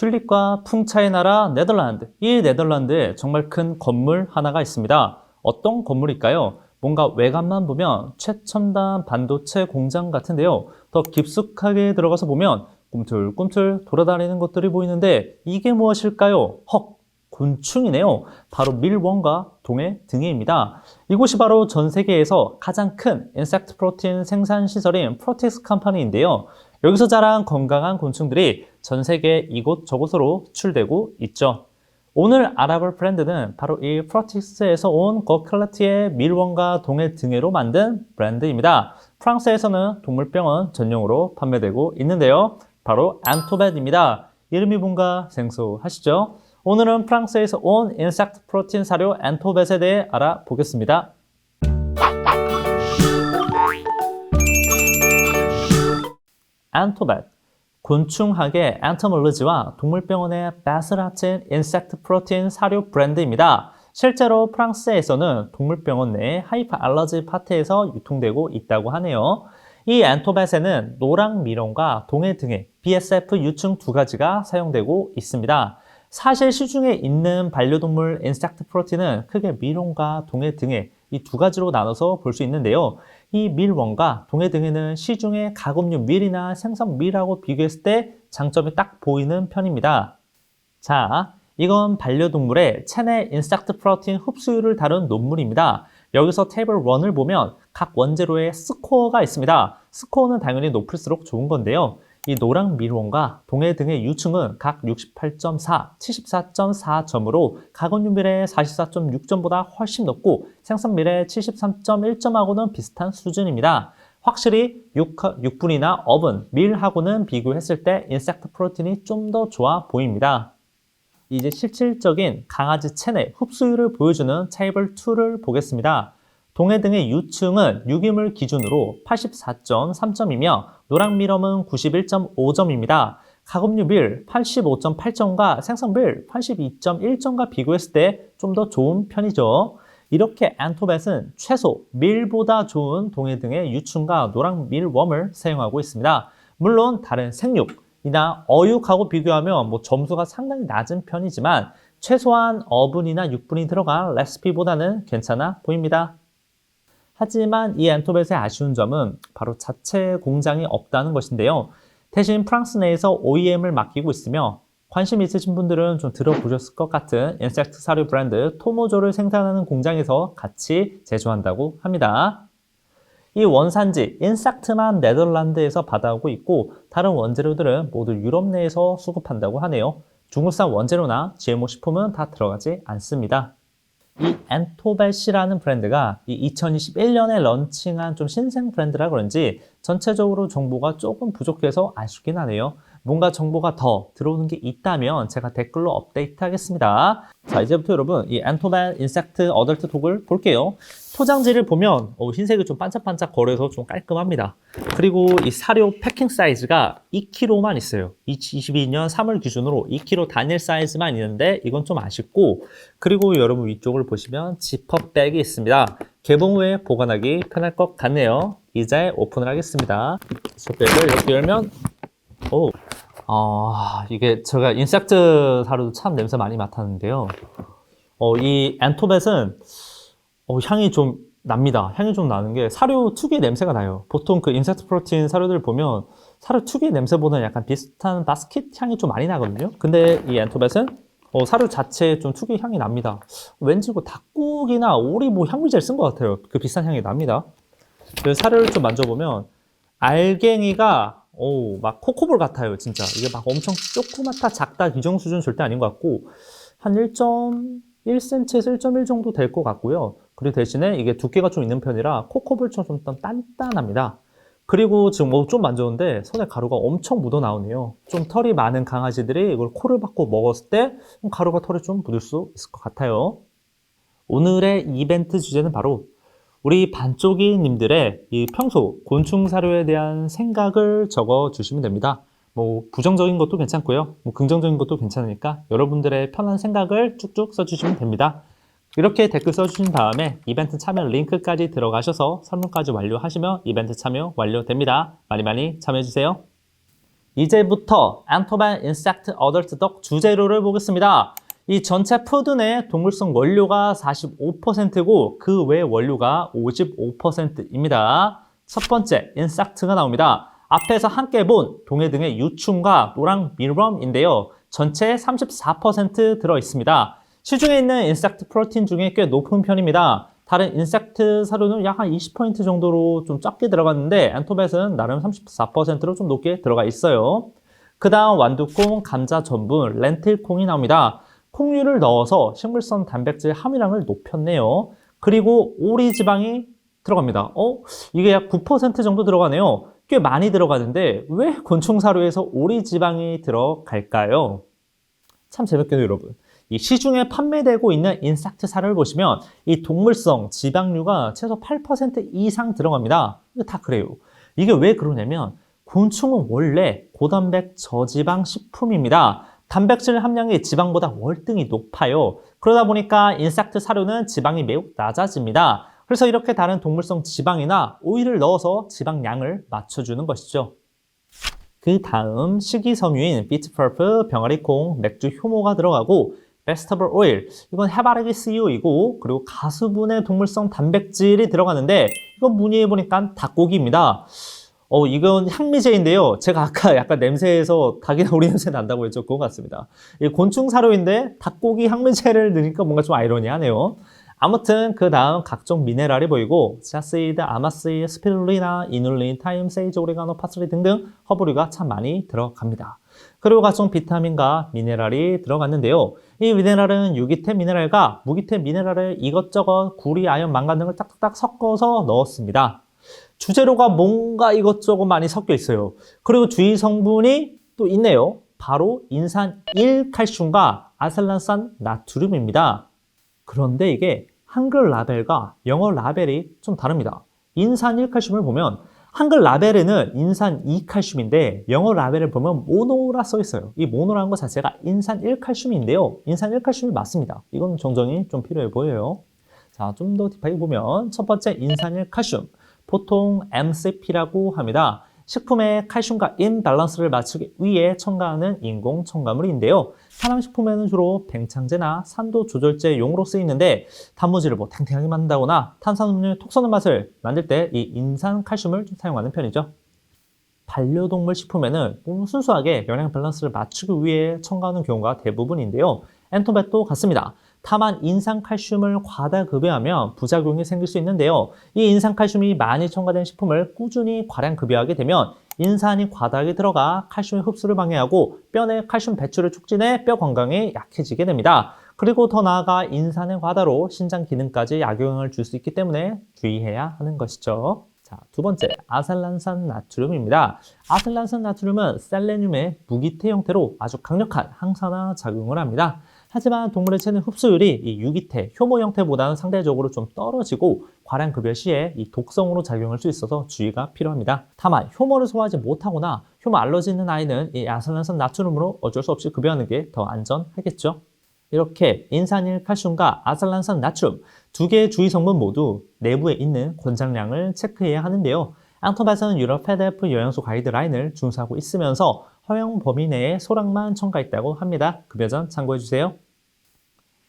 튤립과 풍차의 나라 네덜란드. 이 네덜란드에 정말 큰 건물 하나가 있습니다. 어떤 건물일까요? 뭔가 외관만 보면 최첨단 반도체 공장 같은데요. 더 깊숙하게 들어가서 보면 꿈틀꿈틀 돌아다니는 것들이 보이는데 이게 무엇일까요? 헉! 곤충이네요. 바로 밀원과 동해 등해입니다. 이곳이 바로 전 세계에서 가장 큰 인섹트 프로틴 생산 시설인 프로텍스 컴퍼니인데요. 여기서 자란 건강한 곤충들이 전 세계 이곳저곳으로 수출되고 있죠. 오늘 알아볼 브랜드는 바로 이 프로텍스에서 온 거클라티의 밀원과 동해 등해로 만든 브랜드입니다. 프랑스에서는 동물병원 전용으로 판매되고 있는데요. 바로 안토벳입니다. 이름이 뭔가 생소하시죠? 오늘은 프랑스에서 온 인섹트 프로틴 사료 안토벳에 대해 알아보겠습니다. 안토벳, 곤충학의 엔토몰로지와 동물병원의 바스라틴 인섹트 프로틴 사료 브랜드입니다. 실제로 프랑스에서는 동물병원 내 하이퍼 알러지 파트에서 유통되고 있다고 하네요. 이 안토벳에는 노랑 미론과 동해 등의 BSF 유충 두 가지가 사용되고 있습니다. 사실 시중에 있는 반려동물 인섹트 프로틴은 크게 밀원과 동해 등해 이 두 가지로 나눠서 볼 수 있는데요. 이 밀원과 동해 등해는 시중의 가공류 밀이나 생선 밀하고 비교했을 때 장점이 딱 보이는 편입니다. 자, 이건 반려동물의 체내 인섹트 프로틴 흡수율을 다룬 논문입니다. 여기서 테이블 1을 보면 각 원재료의 스코어가 있습니다. 스코어는 당연히 높을수록 좋은 건데요. 이 노랑 밀원과 동해 등의 유충은 각 68.4, 74.4점으로 가공유밀의 44.6점보다 훨씬 높고 생선밀의 73.1점하고는 비슷한 수준입니다. 확실히 육분이나 어분, 밀하고는 비교했을 때 인섹트 프로틴이 좀 더 좋아 보입니다. 이제 실질적인 강아지 체내 흡수율을 보여주는 테이블 2를 보겠습니다. 동해 등의 유충은 유기물 기준으로 84.3점이며 노랑밀엄은 91.5점입니다. 가공유밀 85.8점과 생선밀 82.1점과 비교했을 때 좀 더 좋은 편이죠. 이렇게 안토벳은 최소 밀보다 좋은 동해 등의 유충과 노랑밀웜을 사용하고 있습니다. 물론 다른 생육이나 어육하고 비교하면 점수가 상당히 낮은 편이지만 최소한 어분이나 육분이 들어간 레시피보다는 괜찮아 보입니다. 하지만 이 안토벳의 아쉬운 점은 바로 자체 공장이 없다는 것인데요. 대신 프랑스 내에서 OEM을 맡기고 있으며 관심 있으신 분들은 좀 들어보셨을 것 같은 인섹트 사료 브랜드 토모조를 생산하는 공장에서 같이 제조한다고 합니다. 이 원산지 인섹트만 네덜란드에서 받아오고 있고 다른 원재료들은 모두 유럽 내에서 수급한다고 하네요. 중국산 원재료나 GMO 식품은 다 들어가지 않습니다. 이 안토벳이라는 브랜드가 이 2021년에 런칭한 좀 신생 브랜드라 그런지 전체적으로 정보가 조금 부족해서 아쉽긴 하네요. 뭔가 정보가 더 들어오는 게 있다면 제가 댓글로 업데이트 하겠습니다. 자, 이제부터 여러분 이 안토벳 인섹트 어덜트 독을 볼게요. 포장지를 보면 흰색이 좀 반짝반짝 거려서 좀 깔끔합니다. 그리고 이 사료 패킹 사이즈가 2kg만 있어요. 2022년 3월 기준으로 2kg 단일 사이즈만 있는데 이건 좀 아쉽고, 그리고 여러분 위쪽을 보시면 지퍼백이 있습니다. 개봉 후에 보관하기 편할 것 같네요. 이제 오픈을 하겠습니다. 지퍼백을 이렇게 열면 이게 제가 인섹트 사료도 참 냄새 많이 맡았는데요. 이 안토벳은 향이 좀 납니다. 향이 좀 나는 게 사료 특유의 냄새가 나요. 보통 그 인섹트 프로틴 사료들 보면 사료 특유의 냄새보다는 약간 비슷한 바스킷 향이 좀 많이 나거든요. 근데 이 안토벳은 사료 자체에 좀 특유의 향이 납니다. 왠지 닭고기나 오리 향유제를 쓴 것 같아요. 그 비슷한 향이 납니다. 그 사료를 좀 만져보면 알갱이가 막 코코볼 같아요. 진짜 이게 막 엄청 조그맣다 작다 규정 수준 절대 아닌 것 같고 한 1.1cm에서 1.1 정도 될 것 같고요. 그리고 대신에 이게 두께가 좀 있는 편이라 코코볼처럼 좀 단단합니다. 그리고 지금 좀 만졌는데 손에 가루가 엄청 묻어 나오네요. 좀 털이 많은 강아지들이 이걸 코를 박고 먹었을 때 가루가 털에 좀 묻을 수 있을 것 같아요. 오늘의 이벤트 주제는 바로 우리 반쪽이님들의 이 평소 곤충 사료에 대한 생각을 적어 주시면 됩니다. 부정적인 것도 괜찮고요. 긍정적인 것도 괜찮으니까 여러분들의 편한 생각을 쭉쭉 써주시면 됩니다. 이렇게 댓글 써주신 다음에 이벤트 참여 링크까지 들어가셔서 설문까지 완료하시면 이벤트 참여 완료됩니다. 많이 참여해주세요. 이제부터 Anthoban Insect Adult Duck 주재료를 보겠습니다. 이 전체 푸드 내 동물성 원료가 45%고 그 외 원료가 55%입니다. 첫 번째, 인섹트가 나옵니다. 앞에서 함께 본 동해 등의 유충과 노랑 밀웜인데요. 전체 34% 들어있습니다. 시중에 있는 인섹트 프로틴 중에 꽤 높은 편입니다. 다른 인섹트 사료는 약 한 20% 정도로 좀 적게 들어갔는데 엔토벳은 나름 34%로 좀 높게 들어가 있어요. 그 다음 완두콩, 감자 전분, 렌틸콩이 나옵니다. 콩류를 넣어서 식물성 단백질 함유량을 높였네요. 그리고 오리 지방이 들어갑니다. 이게 약 9% 정도 들어가네요. 꽤 많이 들어가는데 왜 곤충 사료에서 오리 지방이 들어갈까요? 참 재밌게도 여러분. 이 시중에 판매되고 있는 인섹트 사료를 보시면 이 동물성 지방류가 최소 8% 이상 들어갑니다. 이거 다 그래요. 이게 왜 그러냐면 곤충은 원래 고단백 저지방 식품입니다. 단백질 함량이 지방보다 월등히 높아요. 그러다 보니까 인섹트 사료는 지방이 매우 낮아집니다. 그래서 이렇게 다른 동물성 지방이나 오일을 넣어서 지방량을 맞춰주는 것이죠. 그 다음 식이섬유인 비트펄프, 병아리콩, 맥주 효모가 들어가고 베스터블 오일, 이건 해바라기 씨유이고 그리고 가수분해 동물성 단백질이 들어가는데 이건 문의해보니까 닭고기입니다. 이건 향미제인데요. 제가 아까 약간 냄새에서 닭이나 오리 냄새 난다고 했죠. 그거 같습니다. 이 곤충 사료인데 닭고기 향미제를 넣으니까 뭔가 좀 아이러니하네요. 아무튼 그 다음 각종 미네랄이 보이고 자시드, 아마시, 스피룰리나, 이눌린, 타임, 세이지, 오레가노, 파슬리 등등 허브류가 참 많이 들어갑니다. 그리고 각종 비타민과 미네랄이 들어갔는데요. 이 미네랄은 유기태 미네랄과 무기태 미네랄을 이것저것 구리, 아연, 망간 등을 딱딱딱 섞어서 넣었습니다. 주재료가 뭔가 이것저것 많이 섞여 있어요. 그리고 주의 성분이 또 있네요. 바로 인산 1칼슘과 아셀란산 나트륨입니다. 그런데 이게 한글 라벨과 영어 라벨이 좀 다릅니다. 인산 1칼슘을 보면 한글 라벨에는 인산 2칼슘인데 영어 라벨을 보면 모노라 써 있어요. 이 모노라는 것 자체가 인산 1칼슘인데요. 인산 1칼슘이 맞습니다. 이건 정정이 좀 필요해 보여요. 자, 좀 더 딥하게 보면 첫 번째 인산 1칼슘. 보통 MCP라고 합니다. 식품의 칼슘과 임밸런스를 맞추기 위해 첨가하는 인공 첨가물인데요. 사람식품에는 주로 뱅창제나 산도 조절제용으로 쓰이는데 단무지를 탱탱하게 만든다거나 탄산음료 톡 쏘는 맛을 만들 때 이 인산 칼슘을 좀 사용하는 편이죠. 반려동물 식품에는 순수하게 영양 밸런스를 맞추기 위해 첨가하는 경우가 대부분인데요. 엔토벳도 같습니다. 다만 인산칼슘을 과다 급여하면 부작용이 생길 수 있는데요. 이 인산칼슘이 많이 첨가된 식품을 꾸준히 과량 급여하게 되면 인산이 과다하게 들어가 칼슘의 흡수를 방해하고 뼈 내 칼슘 배출을 촉진해 뼈 건강에 약해지게 됩니다. 그리고 더 나아가 인산의 과다로 신장 기능까지 악영향을 줄 수 있기 때문에 주의해야 하는 것이죠. 자, 두 번째, 아셀란산 나트륨입니다. 아셀란산 나트륨은 셀레늄의 무기태 형태로 아주 강력한 항산화 작용을 합니다. 하지만 동물의 체내 흡수율이 이 유기태, 효모 형태보다는 상대적으로 좀 떨어지고 과량 급여 시에 이 독성으로 작용할 수 있어서 주의가 필요합니다. 다만 효모를 소화하지 못하거나 효모 알러지 있는 아이는 이 아셀란산 나트륨으로 어쩔 수 없이 급여하는 게 더 안전하겠죠. 이렇게 인산일 칼슘과 아셀란산 나트륨 두 개의 주의 성분 모두 내부에 있는 권장량을 체크해야 하는데요. 앙토밭은 유럽 페드F 영양소 가이드라인을 준수하고 있으면서 허용 범위 내에 소량만 첨가했다고 합니다. 급여 전 참고해주세요.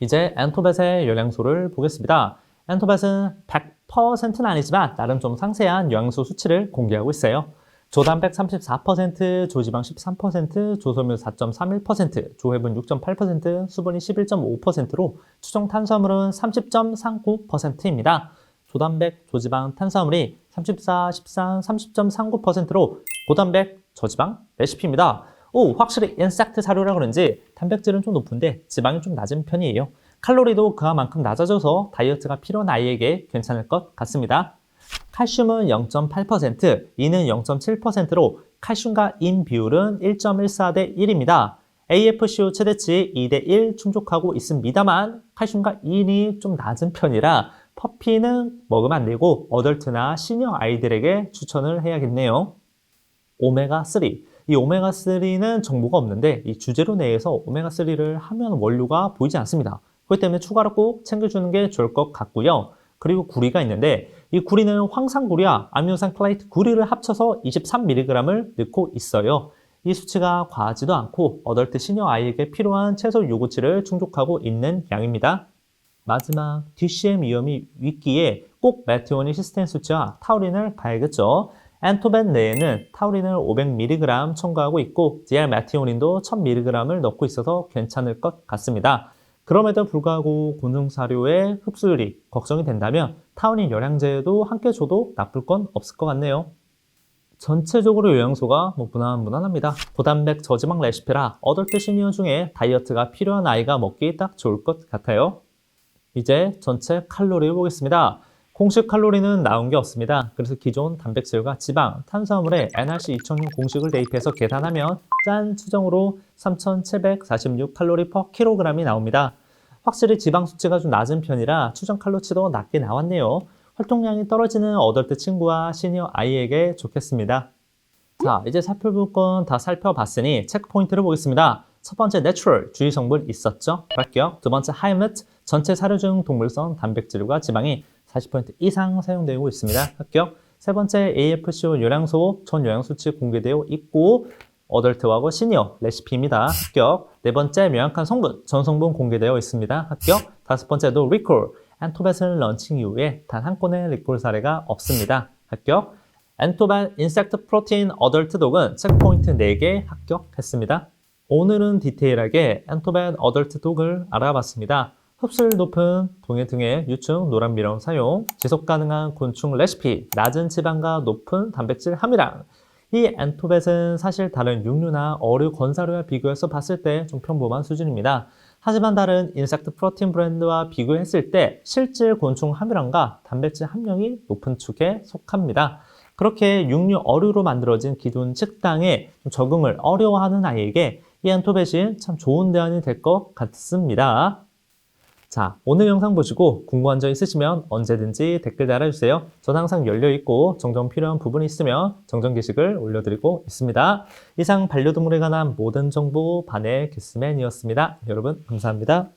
이제 엔토벳의 영양소를 보겠습니다. 엔토벳은 100%는 아니지만 나름 좀 상세한 영양소 수치를 공개하고 있어요. 조단백 34%, 조지방 13%, 조섬유 4.31%, 조해분 6.8%, 수분이 11.5%로 추정 탄수화물은 30.39%입니다. 조단백, 조지방, 탄수화물이 34, 13, 30.39%로 고단백, 저지방 레시피입니다. 확실히 인섹트 사료라 그런지 단백질은 좀 높은데 지방이 좀 낮은 편이에요. 칼로리도 그만큼 낮아져서 다이어트가 필요한 아이에게 괜찮을 것 같습니다. 칼슘은 0.8%, 인은 0.7%로 칼슘과 인 비율은 1.14 대 1입니다. AFCO 최대치 2대 1 충족하고 있습니다만 칼슘과 인이 좀 낮은 편이라 퍼피는 먹으면 안 되고 어덜트나 시니어 아이들에게 추천을 해야겠네요. 오메가3. 이 오메가3는 정보가 없는데 이 주재료 내에서 오메가3를 하면 원료가 보이지 않습니다. 그렇기 때문에 추가로 꼭 챙겨주는 게 좋을 것 같고요. 그리고 구리가 있는데 이 구리는 황산구리와 아미노산 클레이트 구리를 합쳐서 23mg을 넣고 있어요. 이 수치가 과하지도 않고 어덜트 시니어 아이에게 필요한 최소 요구치를 충족하고 있는 양입니다. 마지막 DCM 위험이 있기에 꼭 메티오닌 시스템 수치와 타우린을 봐야겠죠. 엔토벤 내에는 타우린을 500mg 첨가하고 있고 DR 메티오닌도 1000mg을 넣고 있어서 괜찮을 것 같습니다. 그럼에도 불구하고 곤충사료의 흡수율이 걱정이 된다면 타우린 열량제도 함께 줘도 나쁠 건 없을 것 같네요. 전체적으로 영양소가 무난합니다. 고단백 저지방 레시피라 어덜트 시니어 중에 다이어트가 필요한 아이가 먹기 딱 좋을 것 같아요. 이제 전체 칼로리 보겠습니다. 공식 칼로리는 나온 게 없습니다. 그래서 기존 단백질과 지방, 탄수화물에 NRC 2000 공식을 대입해서 계산하면 짠 추정으로 3746칼로리 per kg이 나옵니다. 확실히 지방 수치가 좀 낮은 편이라 추정 칼로치도 낮게 나왔네요. 활동량이 떨어지는 어덜트 친구와 시니어 아이에게 좋겠습니다. 자, 이제 살펴볼 건 다 살펴봤으니 체크포인트를 보겠습니다. 첫 번째 내추럴, 주의 성분 있었죠? 합격. 두 번째 하이밋, 전체 사료 중 동물성 단백질과 지방이 40% 이상 사용되고 있습니다. 합격. 세 번째 AFCO 요량소, 전 영양수치 공개되어 있고 어덜트하고 시니어 레시피입니다. 합격. 네 번째 명확한 성분, 전 성분 공개되어 있습니다. 합격. 다섯 번째도 리콜, 엔토벳을 런칭 이후에 단 한 건의 리콜 사례가 없습니다. 합격. 엔토벳 인섹트 프로틴 어덜트 독은 체크포인트 4개 합격했습니다. 오늘은 디테일하게 엔토벳 어덜트 독을 알아봤습니다. 흡수율 높은 동해 등의 유충 노란미령 사용, 지속 가능한 곤충 레시피, 낮은 지방과 높은 단백질 함유량. 이 엔토벳은 사실 다른 육류나 어류 건사료와 비교해서 봤을 때 좀 평범한 수준입니다. 하지만 다른 인섹트 프로틴 브랜드와 비교했을 때 실질 곤충 함유량과 단백질 함량이 높은 축에 속합니다. 그렇게 육류 어류로 만들어진 기존 식단에 적응을 어려워하는 아이에게 이 엔토벳이 참 좋은 대안이 될 것 같습니다. 자, 오늘 영상 보시고 궁금한 점 있으시면 언제든지 댓글 달아주세요. 저는 항상 열려있고 정정 필요한 부분이 있으면 정정 게시글 올려드리고 있습니다. 이상 반려동물에 관한 모든 정보 반의 기스맨이었습니다. 여러분 감사합니다.